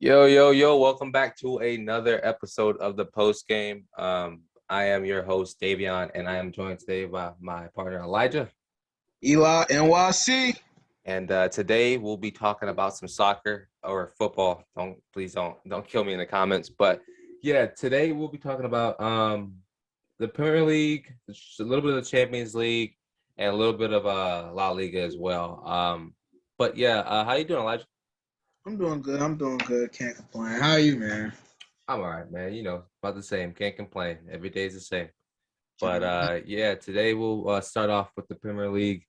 Yo, yo, yo, welcome back to another episode of the post game. I am your host, Davion, and I am joined today by my partner, Elijah. Eli NYC. And today we'll be talking about some soccer or football. Please don't kill me in the comments. But yeah, today we'll be talking about the Premier League, a little bit of the Champions League, and a little bit of La Liga as well. But yeah, how you doing, Elijah? I'm doing good. I'm doing good. Can't complain. How are you, man? I'm all right, man. You know, about the same. Can't complain. Every day's the same. But Mhm. yeah, today we'll start off with the Premier League.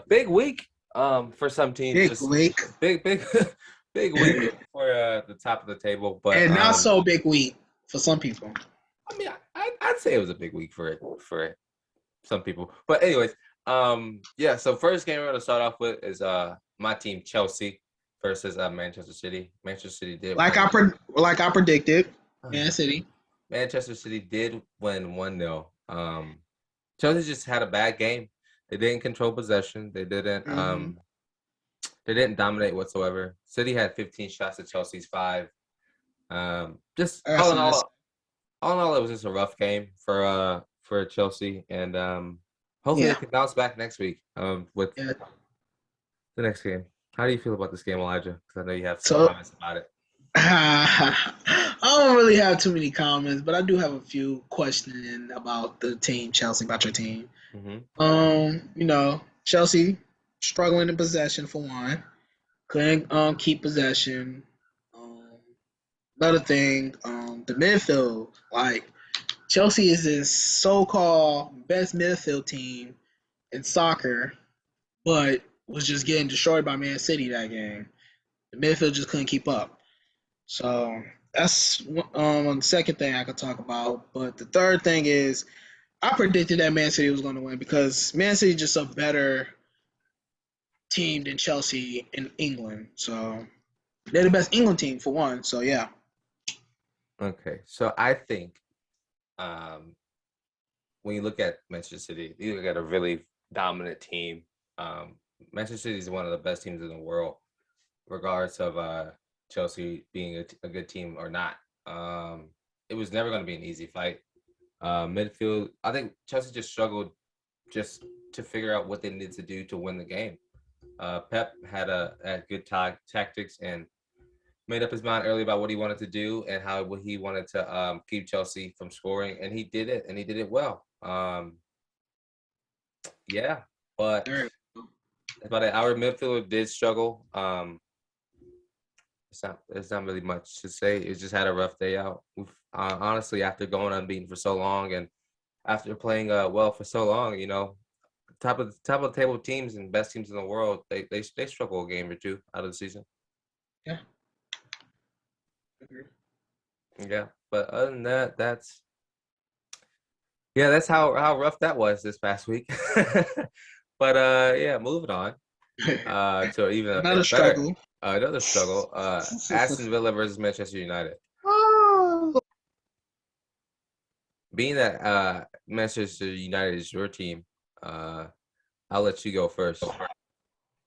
Big week for some teams, Big just week. big big week for the top of the table. But And not so big week for some people. I mean, I'd say it was a big week for some people. But anyways, yeah. So first game we're gonna start off with is my team Chelsea versus Manchester City. Manchester City did Like win. I predicted, Man City. Manchester City did win 1-0. Chelsea just had a bad game. They didn't control possession. Hmm They didn't dominate whatsoever. City had 15 shots to Chelsea's 5. Just I got something to say. all in all, it was just a rough game for Chelsea, and hopefully they Yeah. can bounce back next week with Yeah. the next game. How do you feel about this game, Elijah? Because I know you have some So comments about it. I don't really have too many comments, but I do have a few questioning about the team, Chelsea, about your team. Hmm. Chelsea struggling in possession for one. Couldn't keep possession. Um, Another thing, the midfield. Like Chelsea is this so-called best midfield team in soccer, but was just getting destroyed by Man City that game. The midfield just couldn't keep up. So that's the second thing I could talk about. But the third thing is I predicted that Man City was going to win because Man City is just a better team than Chelsea in England. So they're the best England team for one. So yeah. Okay, so I think um, when you look at Manchester City, you look at a really dominant team. Um, Manchester City is one of the best teams in the world, regardless of Chelsea being a good team or not. It was never going to be an easy fight. Midfield, I think Chelsea just struggled just to figure out what they needed to do to win the game. Pep had good tactics and made up his mind early about what he wanted to do and how he wanted to keep Chelsea from scoring, and he did it, and he did it well. Yeah, but There. about it. Our midfielder did struggle. It's not really much to say. It just had a rough day out. Honestly, after going unbeaten for so long and after playing well for so long, you know, top of the table teams and best teams in the world, they struggle a game or two out of the season. Yeah. Yeah, but other than that, that's how rough that was this past week. But yeah, moving on to even a Another bit better. struggle. Another struggle. Aston Villa versus Manchester United. Oh. Being that Manchester United is your team, uh, I'll let you go first. All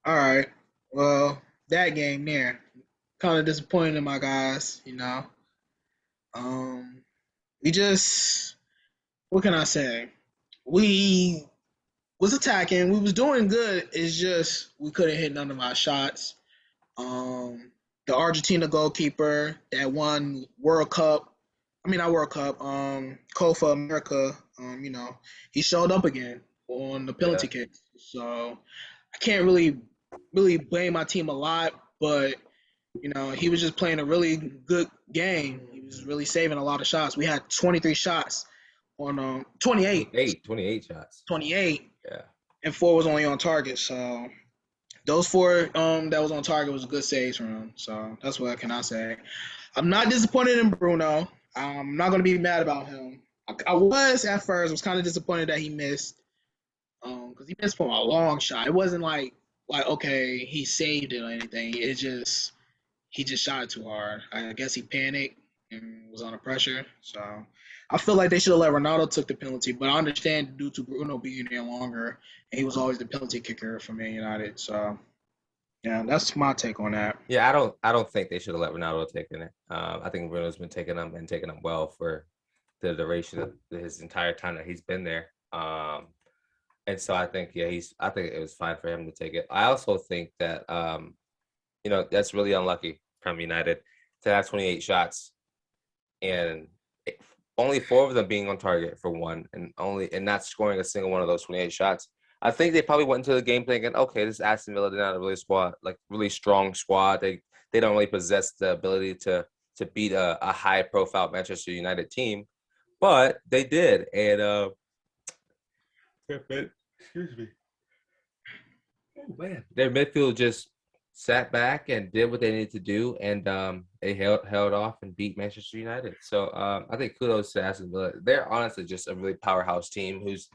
right. Well, that game there, kind of disappointed in my guys. Um, we just, what can I say? We was attacking. We was doing good. It's just we couldn't hit none of our shots. Um, the Argentina goalkeeper that won World Cup. I mean, not World Cup. Copa America. He showed up again on the Yeah. penalty kick. So I can't really blame my team a lot, but he was just playing a really good game. He was really saving a lot of shots. We had 23 shots on 28, 28 shots. 28, Yeah. and four was only on target. So those four that was on target was good saves from him. So that's what can I say. I'm not disappointed in Bruno. I'm not gonna be mad about him. I was at first. Was kind of disappointed that he missed. Because he missed from a long shot. It wasn't like okay he saved it or anything. It just he just shot it too hard. I guess he panicked and was under pressure. So I feel like they should have let Ronaldo took the penalty, but I understand due to Bruno being there longer, and he was always the penalty kicker for Man United. So Yeah, that's my take on that. Yeah, I don't think they should have let Ronaldo take it. I think Ronaldo's been taking them and taking them well for the duration of his entire time that he's been there. And so I think I think it was fine for him to take it. I also think that that's really unlucky from United to have 28 shots and only 4 of them being on target for one, and not scoring a single one of those 28 shots. I think they probably went into the game thinking, okay, this is Aston Villa. They're not a really strong squad. They don't really possess the ability to beat a high profile Manchester United team, but they did, and excuse me. Oh man, their midfield just sat back and did what they needed to do, and they held off and beat Manchester United. So I think kudos to Aston Villa. They're honestly just a really powerhouse team who's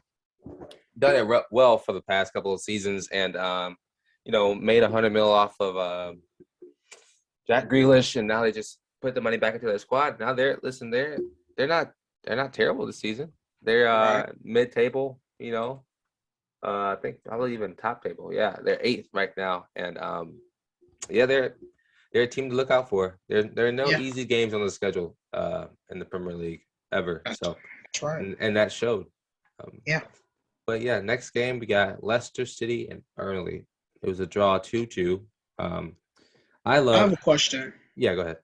done it well for the past couple of seasons, and made 100 mil off of Jack Grealish, and now they just put the money back into their squad. Now they're not terrible this season. They're Right. mid table, I think probably even top table. Yeah, they're eighth right now, and yeah, they're a team to look out for. There are no Yeah, easy games on the schedule in the Premier League ever. that's, So that's right. and that showed. Um, Yeah. but yeah, next game we got Leicester City and Burnley. It was a draw 2-2. Um, I I have love. a question Yeah, go ahead.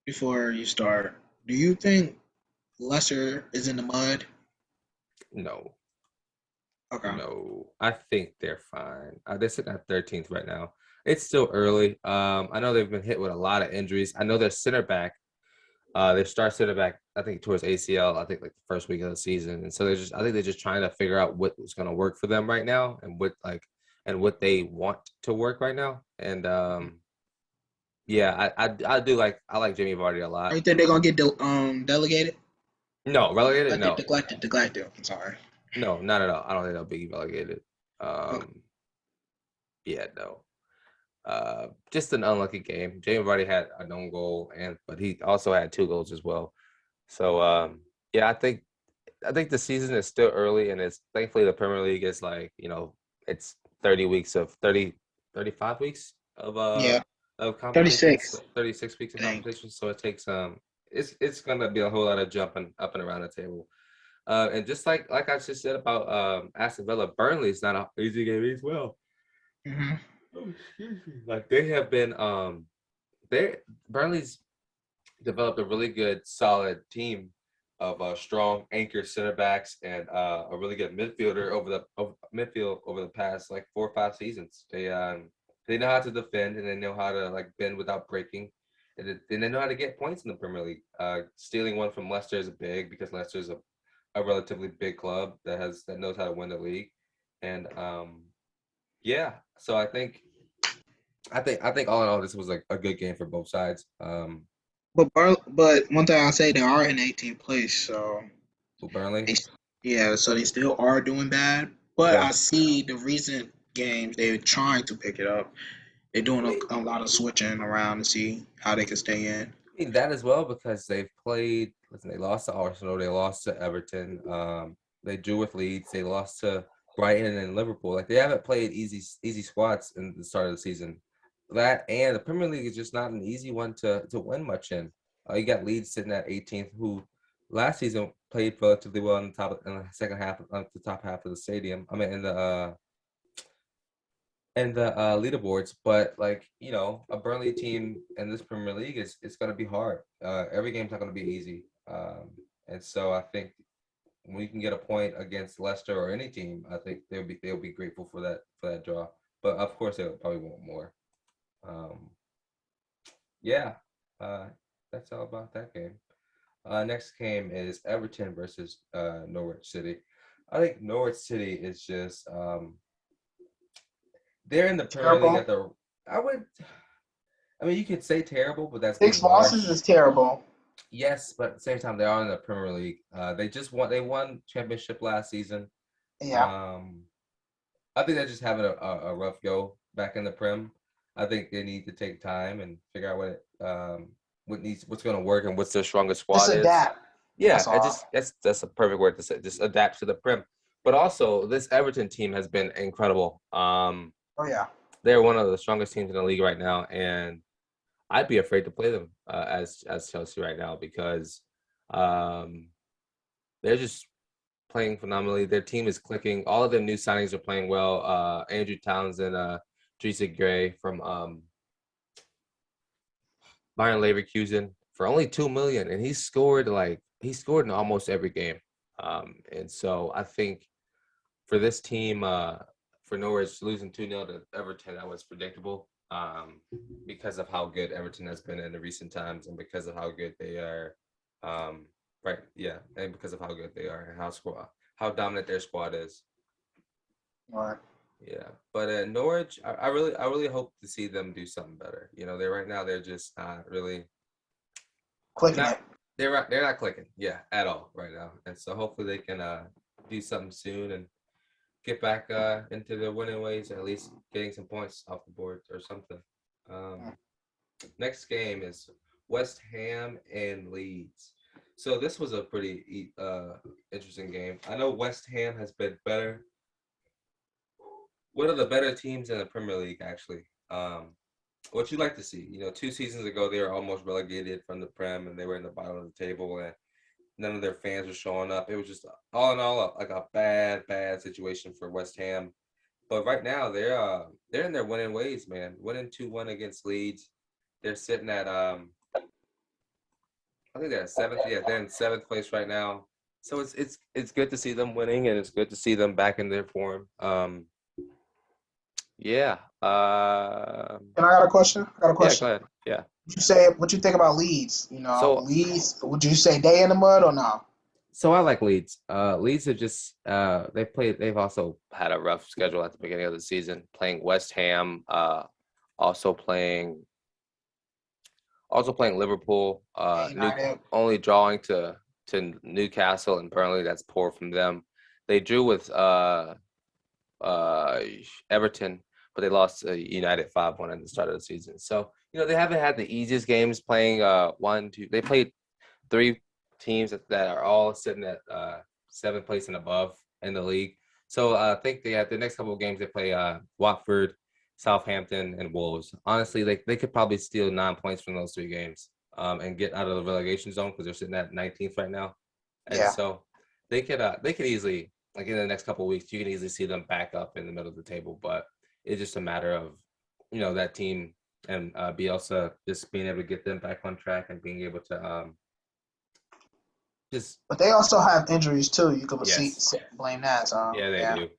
before you start. Do you think Leicester is in the mud? No, Okay. no, I think they're fine. They're sitting at 13th right now. It's still early. I know they've been hit with a lot of injuries. I know their center back. They start center back, I think, towards ACL. I think like the first week of the season, and so I think they're just trying to figure out what is going to work for them right now, and what they want to work right now. And yeah, I like Jamie Vardy a Or lot. you think they're gonna get delegated? No, relegated? Neglected, No, neglected, neglected. I'm sorry. no, not at all. I don't think they'll be relegated. Okay. Yeah, no. Just an unlucky game. Jamie Vardy had an own goal, but he also had 2 goals as well. So yeah, I think the season is still early, and it's thankfully the Premier League is like, it's 30 weeks of 35 weeks Yeah, of competitions, 36. 36 weeks of Dang. competitions. So it takes it's gonna be a whole lot of jumping up and around the table. And just like I just said about Aston Villa, Burnley is not an easy game as well. Hmm. Oh, excuse me. Like they have been they Burnley's developed a really good, solid team of strong anchor center backs and a really good midfielder midfield over the past like 4 or 5 seasons. They know how to defend, and they know how to like bend without breaking, and they know how to get points in the Premier League. Stealing one from Leicester is big because Leicester is a relatively big club that knows how to win the league, and yeah. So I think all in all, this was like a good game for both sides. But one thing I say, they are in 18th place, so Burnley, they, yeah, so they still are doing bad. But yeah. I see the recent games they're trying to pick it up. They're doing a lot of switching around to see how they can stay in. Mean that as well because they've played. Listen, they lost to Arsenal. They lost to Everton. They drew with Leeds. They lost to Brighton and Liverpool. Like they haven't played easy squads in the start of the season. That and the Premier League is just not an easy one to win much in. You got Leeds sitting at 18th, who last season played relatively well in the second half, the top half of the stadium. I mean, in the leaderboards, but like a Burnley team in this Premier League is it's going to be hard. Every game's not going to be easy, and so I think when you can get a point against Leicester or any team, I think they'll be grateful for that draw. But of course, they'll probably want more. Um, yeah, uh, that's all about that game. Next game is Everton versus Norwich City. I think Norwich City is just they're in the Premier League Terrible. at the. I would. I mean, you could say terrible, but that's being Six losses harsh. is terrible. Yes, but at the same time, they are in the Premier League. They won championship last season. Yeah. Um, I think they're just having a rough go back in the Prem. I think they need to take time and figure out what's going to work and what's their strongest Just squad is. adapt. Yeah, That's all. that's a perfect word to say. Just adapt to the Prem. But also, this Everton team has been incredible. Oh yeah. they're one of the strongest teams in the league right now, and I'd be afraid to play them as Chelsea right now because um, they're just playing phenomenally. Their team is clicking. All of their new signings are playing well. Andrew Townsend, Teresa Gray from Bayern Leverkusen for only $2 million, and he scored in almost every game. And so I think for this team, for Norwich losing 2-0 to Everton, that was predictable because of how good Everton has been in the recent times, and because of how good they are. Right, yeah, and because of how good they are and how dominant their squad is. Right. Yeah, but Norwich, I really hope to see them do something better. You know, they're just not really Clicking not it. they're not clicking, yeah, at all right now. And so hopefully they can do something soon and get back into the winning ways, or at least getting some points off the board or something. Um, Next game is West Ham and Leeds. So this was a pretty interesting game. I know West Ham has been one of the better teams in the Premier League, actually. What you like to see? You know, 2 seasons ago they were almost relegated from the Prem, and they were in the bottom of the table, and none of their fans were showing up. It was just all in all like a bad situation for West Ham. But right now they're in their winning ways, man. Winning 2-1 against Leeds. They're sitting at I think they're at seventh. Yeah, they're in seventh place right now. So it's good to see them winning, and it's good to see them back in their form. Yeah. And I got a question. I got a Yeah, go question. ahead. Yeah. What you say? What you think about Leeds? You know, So Leeds. Would you say they in the mud or no? so I like Leeds. Leeds are just they've also had a rough schedule at the beginning of the season, playing West Ham, also playing Liverpool, United. only drawing to Newcastle and Burnley. That's poor from them. They drew with uh, Everton, but they lost to United 5-1 at the start of the season. So they haven't had the easiest games playing one, two. They played three teams that are all sitting at seventh place and above in the league. So I think they have the next couple of games they play Watford, Southampton, and Wolves. Honestly, they could probably steal 9 points from those three games and get out of the relegation zone because they're sitting at 19th right now. And Yeah. so they could easily, like, in the next couple of weeks, you can easily see them back up in the middle of the table. But it's just a matter of that team and Bielsa just being able to get them back on track and being able to just But they also have injuries too. You could yes, blame that. So yeah, they yeah. do.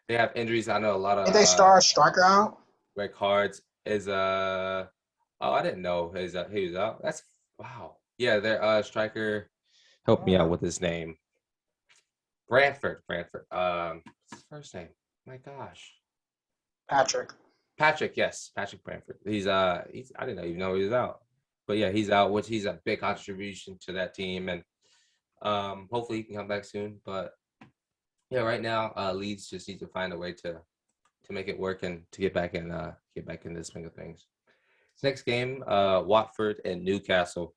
They have injuries. I know a lot of Did they start striker out? red cards. Is oh, I didn't know he was out. That's wow. Yeah, their striker. Help me out with his name. Brantford. What's his first name? My gosh. Patrick. Patrick, yes, Patrick Brantford. He's I didn't even know he was out. But yeah, he's out, which he's a big contribution to that team, and hopefully he can come back soon. But yeah, right now, Leeds just need to find a way to make it work and to get back in the swing of things. Next game, Watford and Newcastle.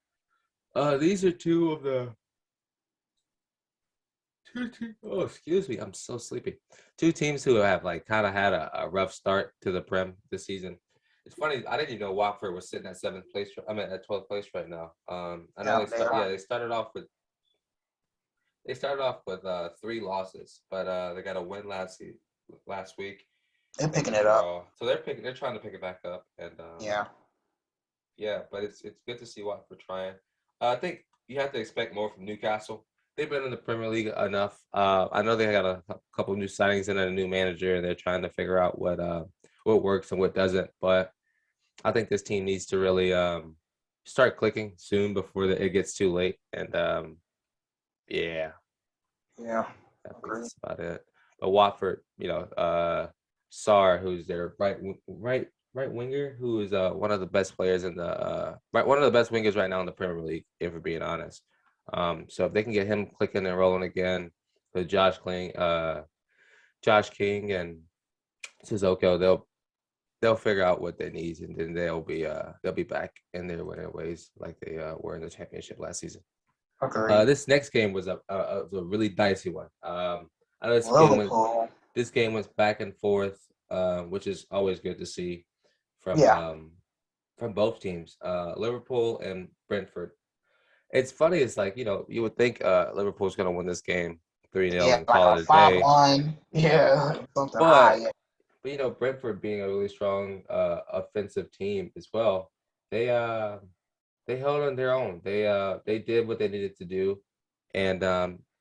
These are two of the two teams. Oh, excuse me, I'm so sleepy. Two teams who have like kind of had a rough start to the Prem this season. It's funny, I didn't even know Watford was sitting at seventh place. I'm at 12th place right now. I know Yeah, they are. they started off with three losses, but they got a win last week They're and picking a it up. draw. So they're trying to pick it back up, and Yeah. yeah, but it's good to see Watford trying. I think you have to expect more from Newcastle. They've been in the Premier League enough. I know they got a couple new signings and a new manager, and they're trying to figure out what works and what doesn't. But I think this team needs to really start clicking soon before it gets too late. And yeah, Yeah. I think Agree. that's about it. But Watford, Sarr, who's their right winger, who is one of the best players in the one of the best wingers right now in the Premier League, if we're being honest. So if they can get him clicking and rolling again with Josh King and Sissoko, they'll figure out what they need, and then they'll be back in their winning ways like they were in the championship last season. Agree. This next game was a really dicey one. I know Liverpool. this game was back and forth. which is always good to see Yeah. From both teams, Liverpool and Brentford. It's funny. It's like, you would think Liverpool's going to win this game 3-0 Yeah, and like call a it a day. 5-1. Yeah, something high. But, Yeah. Brentford being a really strong offensive team as well, they uh they held on their own. They did what they needed to do, and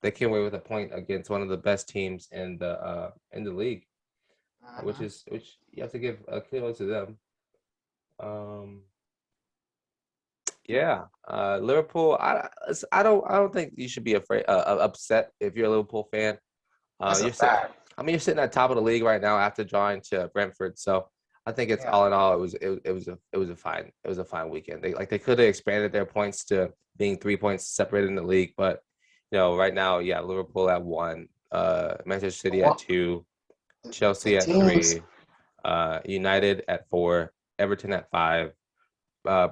they came away with a point against one of the best teams in the league, Mhm. which you have to give a kudos to them. Um, Yeah, Liverpool. I don't think you should be afraid, upset if you're a Liverpool fan. That's a You're sit. fact. I mean, you're sitting at top of the league right now after drawing to Brentford. So I think it's Yeah. all in all, it was a fine weekend. They could have expanded their points to being 3 points separated in the league, but right now, yeah, Liverpool at 1, Manchester City at What 2, the Chelsea at teams? 3, United at 4, Everton at 5.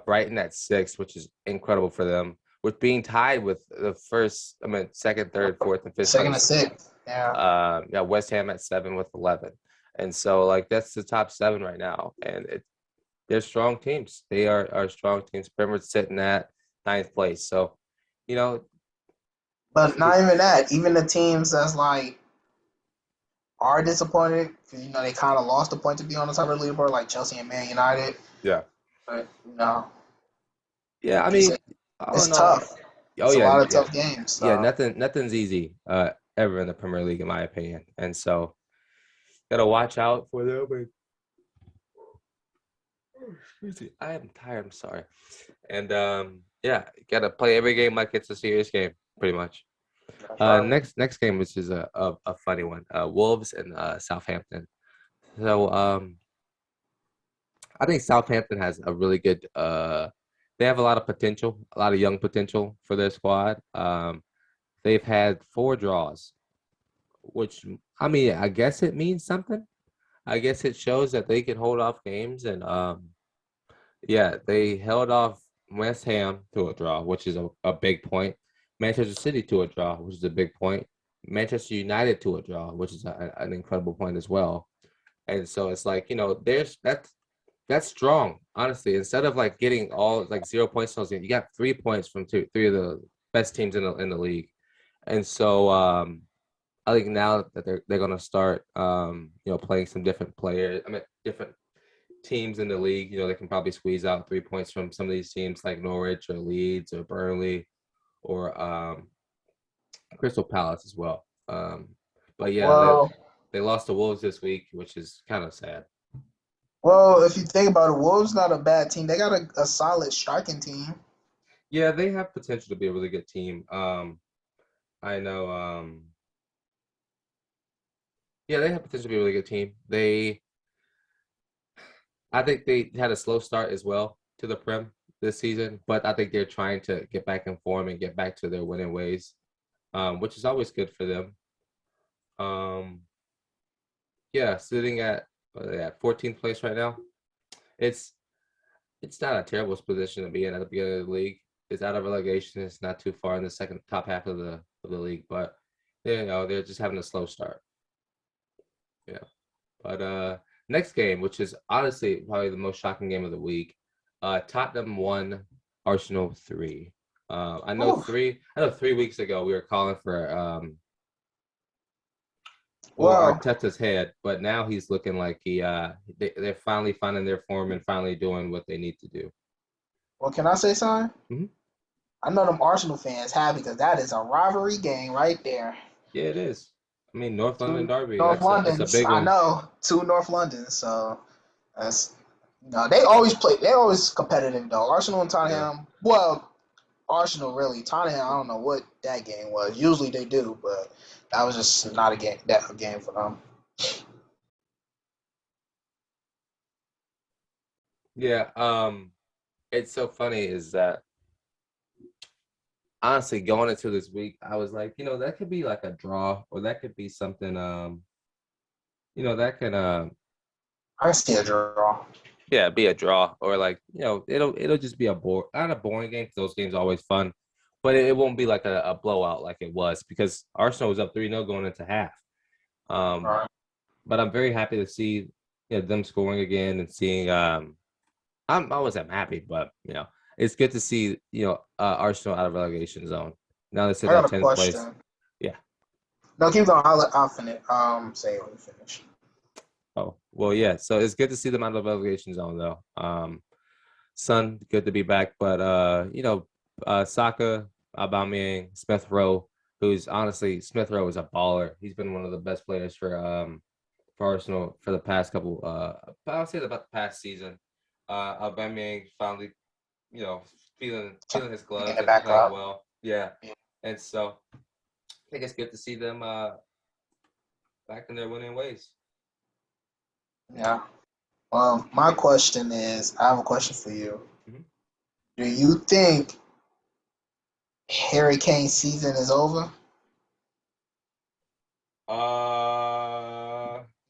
Brighton at 6, which is incredible for them, with being tied with the second, third, fourth, and fifth Second and place. sixth. Yeah. Yeah, West Ham at 7 with 11, and so like that's the top 7 right now, and they're strong teams. They are strong teams. Brentford's sitting at ninth place, so you know But it, not even that. Even the teams that's like are disappointed because they kind of lost the point to be on the top of the leaderboard, like Chelsea and Man United. yeah, But yeah. I it's mean, all it's in all, tough. oh It's a yeah, lot of yeah, tough games. yeah. So Nothing's easy ever in the Premier League, in my opinion, and so gotta watch out for them. Excuse me. I am tired. I'm sorry. And yeah, gotta play every game like it's a serious game, pretty much. that's right. Next game, which is a funny one. Wolves and Southampton. So I think Southampton has a really good. They have a lot of potential, a lot of young potential for their squad. They've had 4 draws, which I mean, I guess it means something. I guess it shows that they can hold off games, and yeah, they held off West Ham to a draw, which is a big point. Manchester City to a draw, which is a big point. Manchester United to a draw, which is an incredible point as well. And so it's like, there's that's strong, honestly. Instead of like getting all like 0 points in those games, you got 3 points from three of the best teams in the league. And so I think now that they're gonna start playing some different players, I mean different teams in the league, they can probably squeeze out 3 points from some of these teams like Norwich or Leeds or Burnley or Crystal Palace as well. But yeah, Well, they lost to Wolves this week, which is kind of sad. if you think about it, Wolves not a bad team. They got a solid striking team. Yeah, they have potential to be a really good team. I know. Yeah, they have potential to be a really good team. I think they had a slow start as well to the Prem this season, but I think they're trying to get back in form and get back to their winning ways, which is always good for them. Um, yeah, sitting at 14th place right now. It's it's not a terrible position to be in at the beginning of the league. It's out of relegation. It's not too far in the second top half of the league, but they're just having a slow start. Yeah, but next game, which is honestly probably the most shocking game of the week, Tottenham 1, Arsenal 3. Oof. I know 3 weeks ago we were calling for Well, Arteta's head, but now he's looking like they're finally finding their form and finally doing what they need to do. can I say something? Hmm. I know them Arsenal fans happy because that is a rivalry game right there. Yeah, it is. I mean, North London Two Derby. North That's a Londons. big I one. know. Two North Londons. So that's they always play. They always competitive though. Arsenal and Yeah. Tottenham. Well, Arsenal really. Tottenham. I don't know what that game was. Usually they do, but that was just not a game. That a game for them. Yeah. It's so funny is that honestly going into this week, I was like, that could be like a draw, or that could be something. That can I see a draw. yeah, be a draw, or like it'll just be not a boring game because those games are always fun, but it won't be like a blowout like it was because Arsenal was up 3-0 going into half. Um, Right. but I'm very happy to see. them scoring again and seeing. I wasn't happy, but it's good to see Arsenal out of relegation zone. Now they're I sitting got at a 10th place. question. Yeah. No, keep going. I'll finish. Say it when you finish. Oh well, yeah. So it's good to see them out of the relegation zone, though. Son, good to be back, but Saka, Aubameyang, Smith Rowe, who's honestly Smith Rowe is a baller. He's been one of the best players for Arsenal for the past couple. I would say about the past season. Aubameyang finally, feeling his Getting gloves it and back playing up. well. Yeah, and so I think it's good to see them back in their winning ways. Yeah. My question is, I have a question for you. Mhm. Do you think Harry Kane's season is over?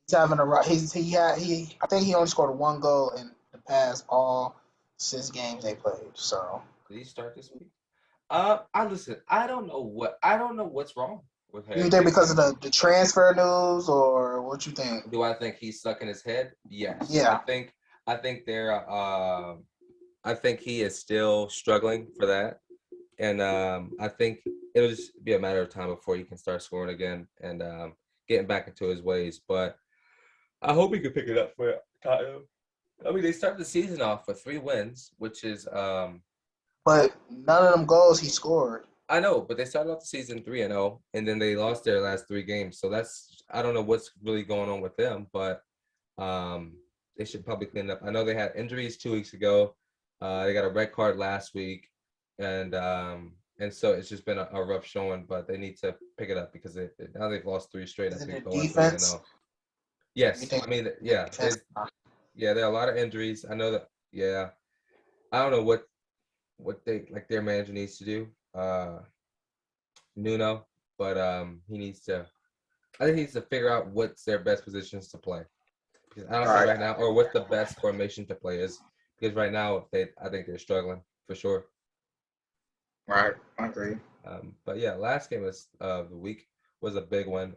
He's having a he. I think he only scored one goal in the past all 6 games they played. So Did he start this week? I listen. I don't know what's wrong with you Harry think Kane. because of the transfer news, or what you think? Do I think he's stuck in his head? Yes. Yeah, I think they're I think he is still struggling for that. And I think it'll just be a matter of time before he can start scoring again and getting back into his ways. But I hope he can pick it up for Tottenham. I mean, they start the season off with 3 wins, which is but none of them goals he scored. I know, but they started off the season 3-0, and then they lost their last 3 games. So I don't know what's really going on with them, but they should probably clean up. I know they had injuries 2 weeks ago. They got a red card last week, and so it's just been a rough showing. But they need to pick it up because now they've lost 3 straight. I Is it the think going three and defense? zero. You Yes, think I mean, the yeah, defense? there are a lot of injuries. I know that. Yeah, I don't know what their manager needs to do. Nuno, but he needs to. I think he needs to figure out what's their best positions to play. Because honestly, Right, right now, or what the best formation to play is. Because right now, I think they're struggling for sure. right. I agree. But yeah, last game of the week was a big one.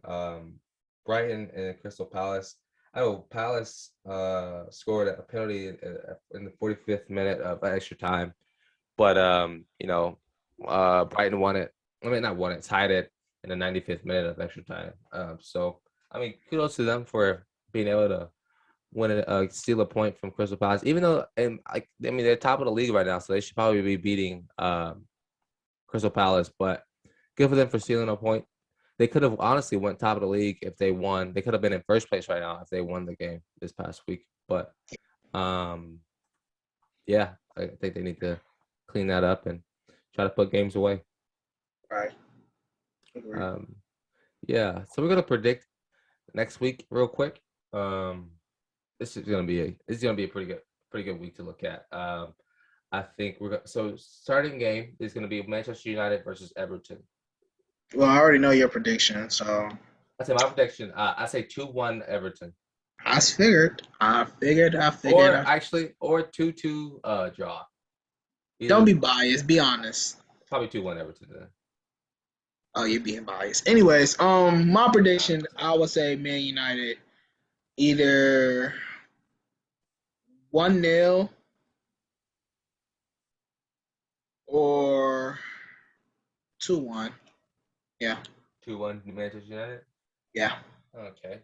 Brighton and Crystal Palace. I know Palace scored a penalty in the 45th minute of extra time, but Brighton won it. I mean, not won it, tied it in the 95th minute of extra time. So I mean, kudos to them for being able to steal a point from Crystal Palace. Even though, they're top of the league right now, so they should probably be beating Crystal Palace. But good for them for stealing a point. They could have honestly went top of the league if they won. They could have been in first place right now if they won the game this past week. But yeah, I think they need to clean that up and try to put games away. Right. Agree. Yeah, so we're gonna predict next week real quick. This is gonna be a pretty good week to look at. I think starting game is gonna be Manchester United versus Everton. Well, I already know your prediction, so I say my prediction. I say 2-1 Everton, I figured. or 2-2 draw. Don't Either be biased. Be honest. probably 2-1 Everton. Then. Oh, you're being biased. Anyways, my prediction, I would say Man United either 1-0 or 2-1. Yeah, 2-1 Manchester United. yeah. Okay.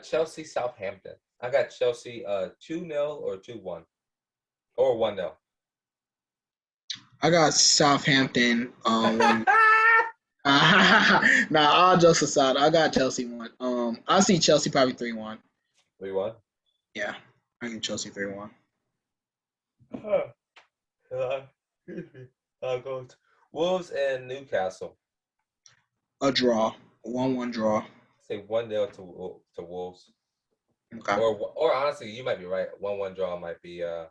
Chelsea Southampton. I got Chelsea 2-0 or 2-1 or 1-0. I got Southampton 1. Nah, all jokes aside, I got Chelsea 1. I see Chelsea probably 3-1. 3-1. Yeah, I give Chelsea 3-1. Excuse me. Goes Wolves and Newcastle. A draw, 1-1 draw. Say 1-0 to Wolves. Okay. Or honestly, you might be right. 1-1 draw might be the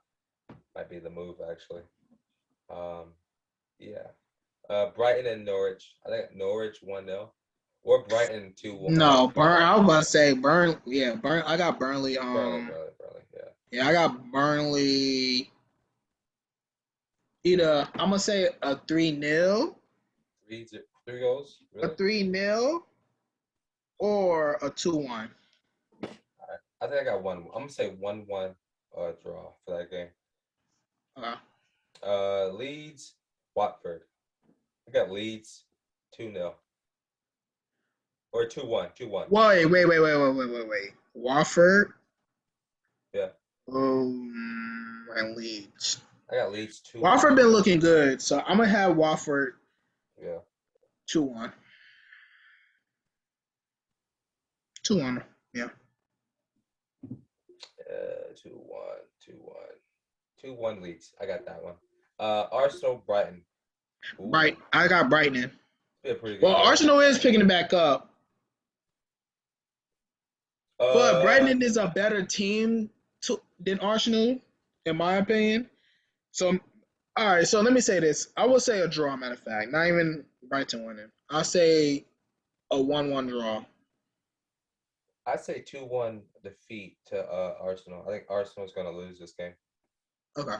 move actually. Yeah. Brighton and Norwich. I think Norwich 1-0 or Brighton 2-1. No, Burn. I was about to say Burn. Yeah, Burn. I got Burnley. Burnley. Yeah. Yeah, I got Burnley. Either I'm gonna say a 3-0, Three goals. a Really? 3-0, or a 2-1. I think I got one. I'm gonna say 1-1 draw for that game. Leeds, Watford. I got Leeds 2-0 or 2-1. 2-1. Wait. Watford. Yeah. And Leeds. I got Leeds 2-1. Watford been looking good, so I'm gonna have Watford. Yeah. 2-1. 2-1. Yeah. 2-1. 2-1. 2-1 Leeds. I got that one. Arsenal, Brighton. Ooh, I got Brighton. be a pretty good Well, game. Arsenal is picking it back up, but Brighton is a better team than Arsenal, in my opinion. So, all right. So let me say this. I would say a draw. Matter of fact, not even Brighton winning. I'll say a 1-1 draw. I'd say 2-1 defeat to Arsenal. I think Arsenal's gonna lose this game. Okay.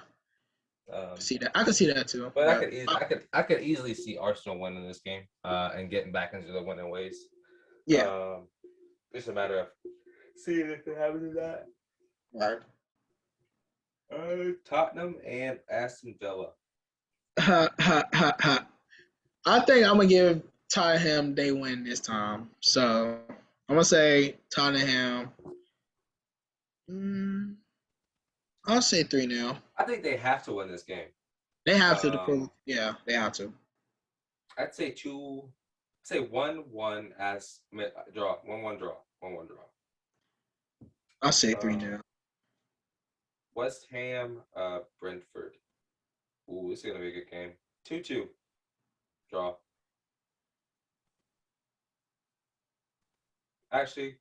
Um, See that? I can see that too. but I could easily see Arsenal winning this game and getting back into the winning ways. Yeah. It's a matter of seeing if it happens to that. Right. Tottenham and Aston Villa. Ha, ha, ha, ha. I think I'm gonna give Tottenham they win this time. So I'm gonna say Tottenham. I'll say 3-0. I think they have to win this game. They have to. Yeah, they have to. I'd say 1-1 as draw. 1-1 draw. 1-1 draw. I'll say 3-0. West Ham, Brentford. Ooh, this is gonna be a good game. 2-2 draw. Actually,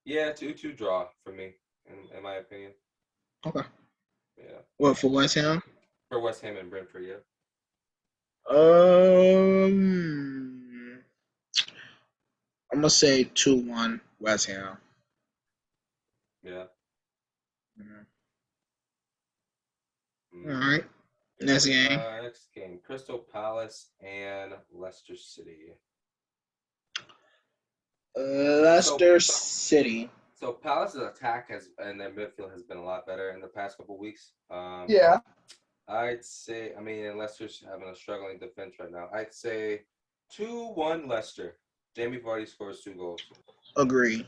yeah, 2-2 draw for me, in my opinion. Okay. Yeah. What for West Ham? For West Ham and Brentford, yeah. I'm gonna say 2-1 West Ham. Yeah. All right. Next game. Next game, Crystal Palace and Leicester City. Leicester City. So Palace's attack and their midfield has been a lot better in the past couple weeks. Yeah. I'd say, and Leicester's having a struggling defense right now. I'd say 2-1 Leicester. Jamie Vardy scores 2 goals. Agree.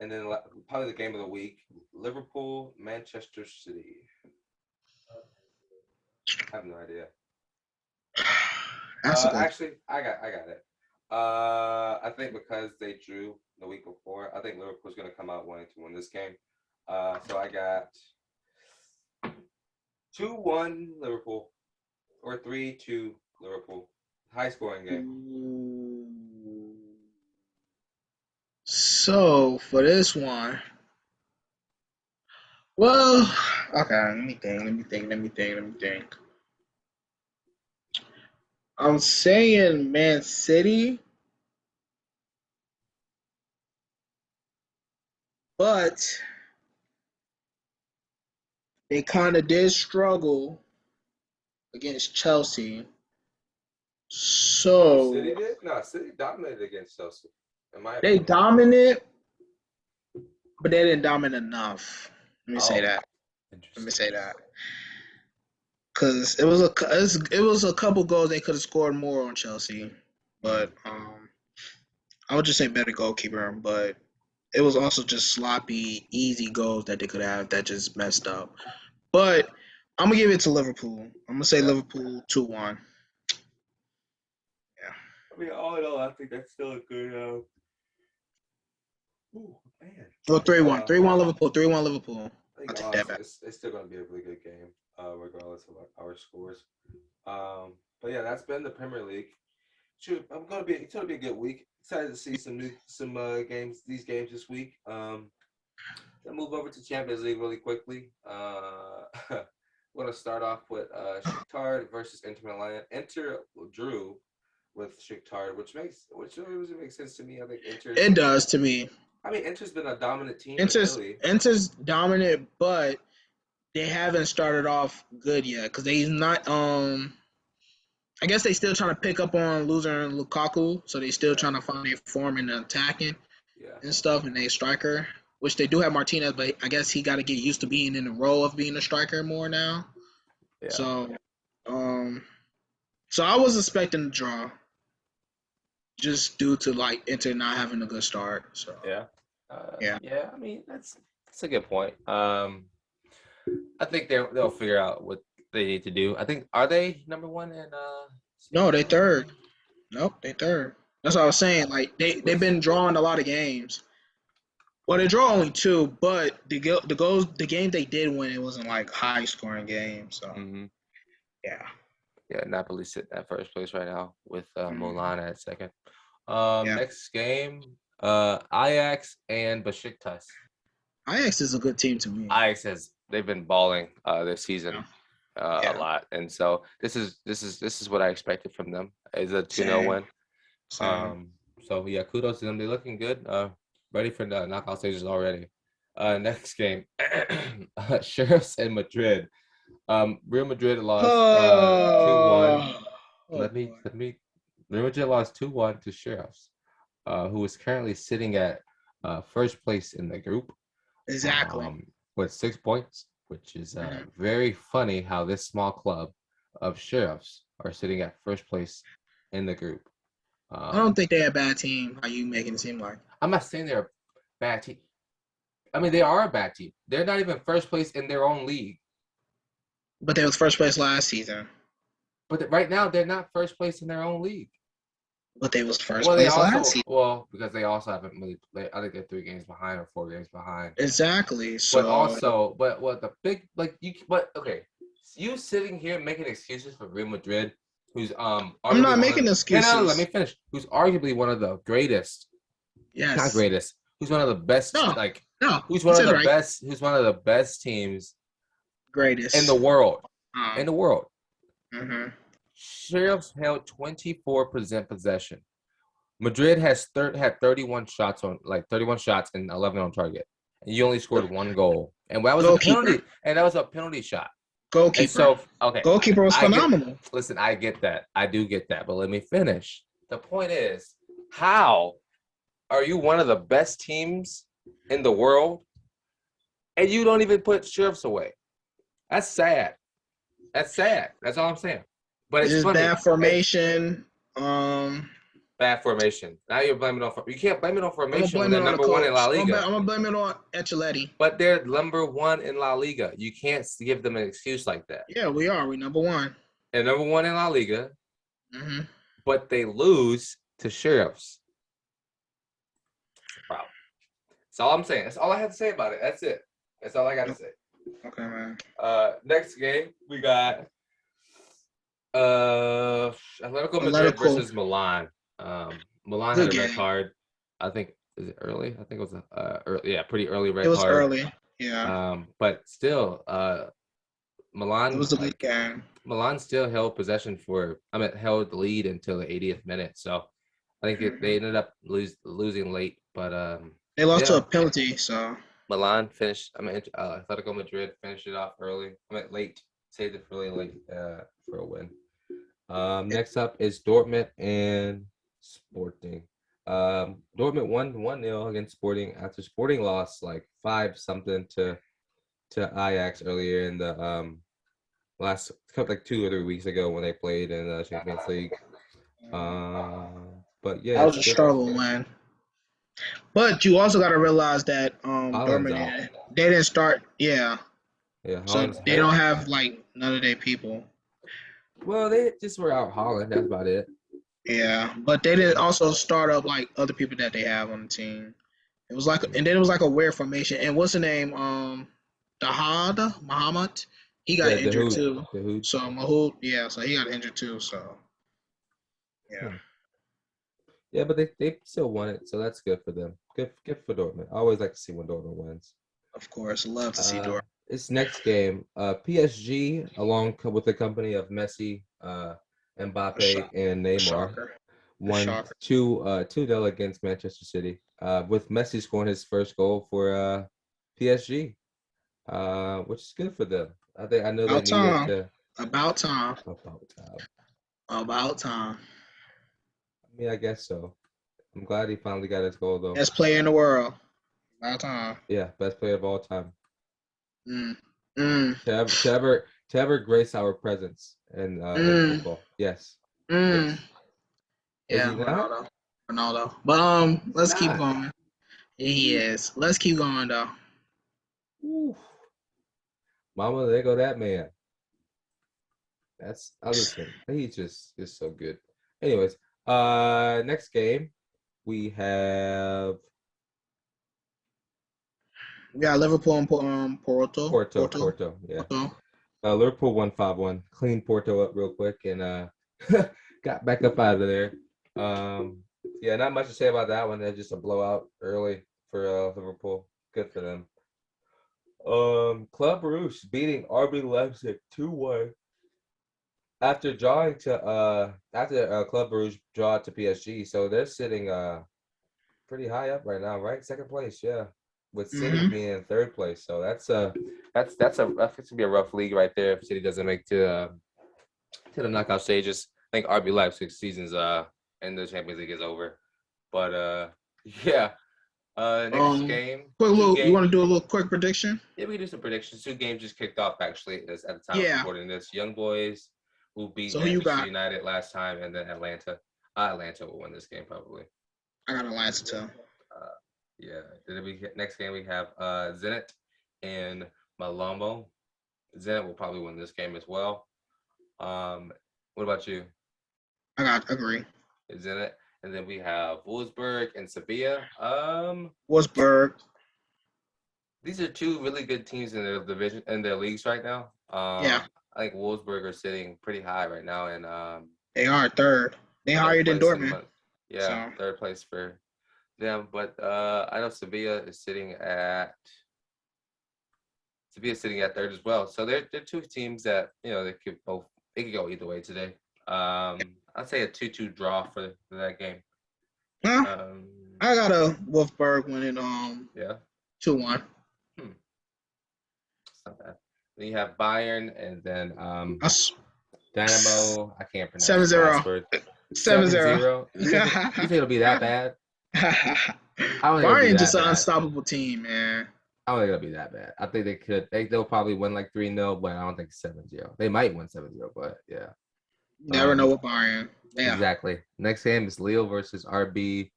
And then probably the game of the week, Liverpool, Manchester City. I have no idea. Actually, I got it. I think because they drew the week before, I think Liverpool's going to come out wanting to win this game. So I got 2-1 Liverpool or 3-2 Liverpool. High scoring game. So for this one, well, okay, let me think. I'm saying Man City, but they kind of did struggle against Chelsea. So City did? No, City dominated against Chelsea. They dominant, but they didn't dominate enough. Let me say that. Because it was a couple goals they could have scored more on Chelsea, but I would just say better goalkeeper. But it was also just sloppy, easy goals that they could have that just messed up. But I'm gonna give it to Liverpool. I'm gonna say Liverpool 2-1. Yeah. All in all, I think that's still a good. Ooh, man. Well, 3-1. 3-1 Liverpool. 3-1 Liverpool. I'll take that back. It's still going to be a really good game, regardless of our scores. But yeah, that's been the Premier League. It's going to be a good week. Excited to see some games. These games this week. Then move over to Champions League really quickly. We're going to start off with Shakhtar versus Inter Milan. Inter drew with Shakhtar, which doesn't make sense to me. I think Inter. It does to me. Inter's been a dominant team. Inter's dominant, but they haven't started off good yet because they're not. I guess they still trying to pick up on losing Lukaku, so they still trying to find their form in the attacking. Yeah. and stuff, and they striker, which they do have Martinez, but I guess he got to get used to being in the role of being a striker more now. Yeah. So, so I was expecting a draw, just due to like Inter not having a good start. So Yeah. yeah, Yeah. I mean, that's a good point. I think they'll figure out what they need to do. I think are they number one in no, they Serie A? third. Nope, they third. That's what I was saying. Like they've been drawing a lot of games. Well, they draw only two, but the game they did win, it wasn't like high scoring game. So Mm-hmm. yeah. Yeah, Napoli sit at first place right now with Mhm. Milan at second. Yeah. Next game, Ajax and Besiktas. Ajax is a good team to me. Ajax they've been balling this Yeah. season a Yeah. lot, and so this is what I expected from them is a 2-0 Same. win. Same. So yeah, kudos to them. They're looking good. Ready for the knockout stages already. Next game, Sheriffs and Madrid. Real Madrid lost 2-1. Oh, oh Let boy. me. Real Madrid lost 2-1 to Sheriffs, who is currently sitting at first place in the group, Exactly. with 6 points, which is Mhm. very funny how this small club of Sheriffs are sitting at first place in the group. I don't think they're a bad team. How you making it seem like? I'm not saying they're a bad team. I mean, they are a bad team. They're not even first place in their own league. But they was first place last season. But right now, they're not first place in their own league. But they was first Well, they place last also season. because they also haven't really played. I think they're 3 games behind or 4 games behind. Exactly. But So also, but what the big like you? But okay, you sitting here making excuses for Real Madrid, who's I'm arguably not one making of no, let me excuses. finish. Who's arguably one of the greatest, not Yes. greatest. Who's one of the best? No. Like No. who's You one of said the right. best? Who's one of the best teams in the Greatest. world? In Um. the world. Mhm. Sheriffs held 24% possession. Madrid had 31 shots and 11 on target. And you only scored 1 goal. And that was a Goalkeeper. penalty. And that was a penalty shot. And Goalkeeper. so, okay, Goalkeeper was I get phenomenal. listen, I get that. I do get that. But let me finish. The point is, how are you one of the best teams in the world and you don't even put Sheriffs away? That's sad. That's sad. That's all I'm saying. But This it's is funny. bad formation. Um. Bad formation. Now you're blaming on. You can't blame it on I'm gonna formation when blame they're it on the number one in La coach. I'm Liga. gonna blame it on Ancelotti. But they're number one in La Liga. You can't give them an excuse like that. Yeah, we are. We number one. They're number one in La Liga, Mm-hmm. but they lose to Sheriffs. That's the problem. That's all I'm saying. That's all I have to say about it. That's it. That's all I got to say. Okay, man. Next game we got Atletico Madrid Atletico. versus Milan. Milan had Good a red game. card. I think is it early? I think it was pretty early It red was card. early. Yeah. But still, It Milan was a good game. Milan still held possession held the lead until the 80th minute. So I think they ended up losing late, but They lost to yeah, a penalty, so Milan finished. Atletico Madrid finished it off early. late, saved it for really late for a win. Next up is Dortmund and Sporting. Dortmund won 1-0 against Sporting after Sporting lost like 5-something to Ajax earlier in the last couple like 2 or 3 weeks ago when they played in the Champions League. But yeah, that was it's a good. struggle win. But you also got to realize that Holland's out. Dortmund they didn't start. Yeah, Yeah, so Holland's they don't have like none of their people. Well, they just were out Holland. That's about it. Yeah, but they didn't also start up like other people that they have on the team. It was like, and then it was like a weird formation. And what's the name? Dahad Muhammad. He got Yeah, injured too. The Hood. So Mahood, yeah, so he got injured too. So yeah, Yeah, but they still won it, so that's good for them. Good for Dortmund. I always like to see when Dortmund wins. of course, love to see Dortmund. This next game, PSG, with the company of Messi, Mbappe, and A Neymar, shocker. A won shocker. 2-0 against Manchester City. With Messi scoring his first goal for PSG, which is good for them. I know they About needed time. to. About time. About time. About time. I mean, I guess so. I'm glad he finally got his goal though. Best player in the world. About time. Yeah, best player of all time. Mm. Mm. To ever grace our presence in Mm. football. Yes. Mm. Yes. Is Yeah, he not? Ronaldo. But He's let's keep not. going. Yeah, he is. Let's keep going though. Ooh. Mama, there go that man. That's listen. He's just so good. Anyways, next game we have We got Liverpool and Porto. Porto. Yeah. Porto. Liverpool won 5-1. Cleaned Porto up real quick and got back up out of there. Yeah, not much to say about that one. They're just a blowout early for Liverpool. Good for them. Club Rouge beating RB Leipzig 2-1 after drawing to after Club Rouge draw to PSG. So they're sitting pretty high up right now, right? Second place, yeah. With City Mm-hmm. being in third place. So that's gonna be a rough league right there if City doesn't make to the knockout stages. I think RB Leipzig season's in the Champions League is over. But yeah. Next game, Quick two little. You want games. to do a little quick prediction? Yeah, we can do some predictions. Two games just kicked off actually at the time of Yeah. recording this. Young Boys who beat So who you Manchester got? United last time, and then Atlanta. Atlanta will win this game probably. I got Atlanta too. Yeah. Next game we have Zenit and Malombo. Zenit will probably win this game as well. What about you? I agree. Zenit, and then we have Wolfsburg and Sevilla. Wolfsburg. These are two really good teams in their division in their leagues right now. Yeah. I think Wolfsburg are sitting pretty high right now, and They are third. They higher than Dortmund. Yeah, So. third place for them. But I know Sevilla is sitting at third as well. So they're two teams that they could go either way today. I'd say a 2-2 draw for that game. Well, I got a Wolfsburg winning Yeah. 2-1. It's not bad. Then you have Bayern and then Us Dynamo. I can't pronounce 7-0. the last word. 7-0. You think it'll be that bad? I don't think it'll be Bayern that just an bad. unstoppable team, man. I don't think it'll be that bad. I think they could. They'll probably win like 3-0, but I don't think 7-0. They might win 7-0, but yeah. Never know with Bayern. Yeah. Exactly. Next game is Lille versus RB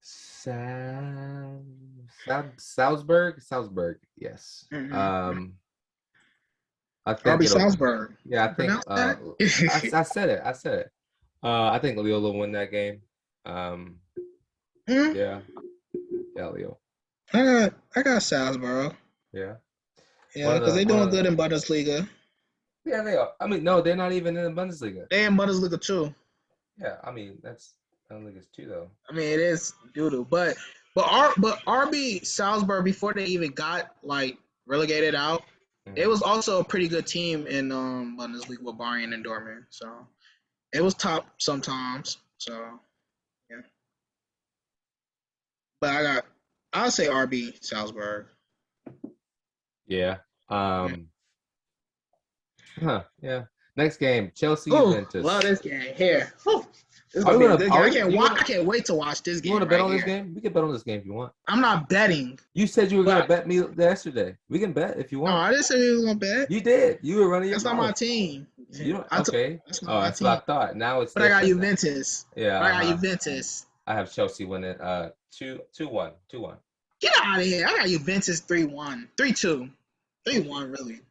Salzburg. Salzburg, yes. Mm-hmm. I think RB Salzburg. Yeah, I think I said it. I think Lille will win that game. Yeah, Lille. I got Salzburg. Yeah. Yeah, because they're doing good in Bundesliga. Yeah, they are. I mean, no, they're not even in the Bundesliga. They're in Bundesliga too. Yeah, I mean I don't think it's two though. I mean it is doo-doo, but RB Salzburg before they even got like relegated out, it was also a pretty good team in Bundesliga with Bayern and Dortmund. So it was top sometimes. So yeah, but I'll say RB Salzburg. Yeah. Yeah. Next game, Chelsea Juventus. Love this game here. This is gonna be a good game. I can't wait to watch this game. You want to bet on this game? We can bet on this game if you want. I'm not betting. You said you were gonna bet me yesterday. We can bet if you want. No, I didn't say we were gonna bet. You did. You were running your mouth. That's not my team. You don't. Okay. That's not my that's team. what I thought. Now it's. But I got Juventus. Yeah. I got Juventus. I have Chelsea winning 2-1. Get out of here. I got Juventus 3-1. 3-2. 3-1 really.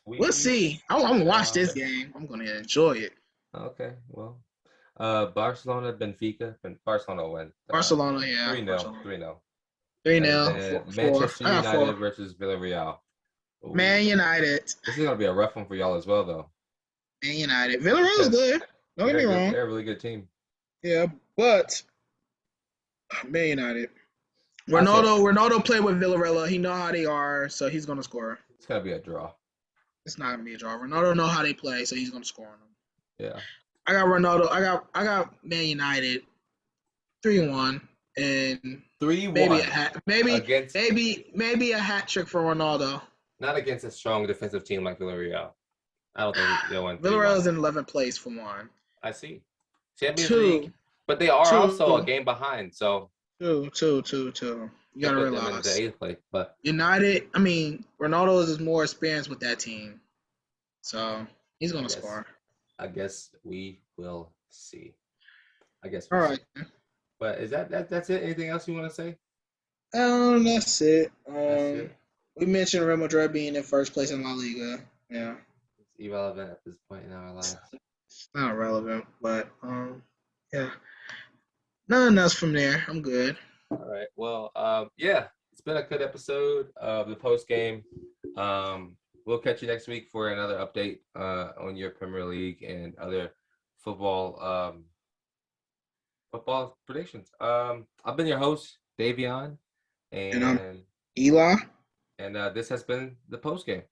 We'll see. I'm gonna watch this game. I'm gonna enjoy it. Okay. Well, Barcelona, Benfica. Barcelona will win. Barcelona, yeah. 3-0. 3-0. Manchester United versus Villarreal. Ooh. Man United. This is gonna be a rough one for y'all as well, though. Man United. Villarreal's good. Don't get me wrong. They're a really good team. Yeah, but Man United. Ronaldo played with Villarreal. He know how they are, so he's gonna score. It's gonna be a draw. It's not gonna be a draw. Ronaldo know how they play, so he's gonna score on them. Yeah. I got Ronaldo. I got Man United 3-1 and 3-1. Maybe a hat trick for Ronaldo. Not against a strong defensive team like Villarreal. I don't think they'll win. Villarreal is in 11th place for one. I see. Champions League. But they are also a True. game behind, so True. You that gotta put them in the realize eighth place. But United. I mean, Ronaldo is more experienced with that team, so he's I gonna guess score. I guess we will see. I guess All we'll see. right. But is that's it? Anything else you want to say? That's it. That's it. We mentioned Real Madrid being in first place in La Liga. Yeah, It's irrelevant at this point in our lives. it's not relevant, but yeah. Nothing else from there. I'm good. All right. Well, yeah, it's been a good episode of the post game. We'll catch you next week for another update on your Premier League and other football football predictions. I've been your host, Davion, And I'm and Eli. this has been the post game.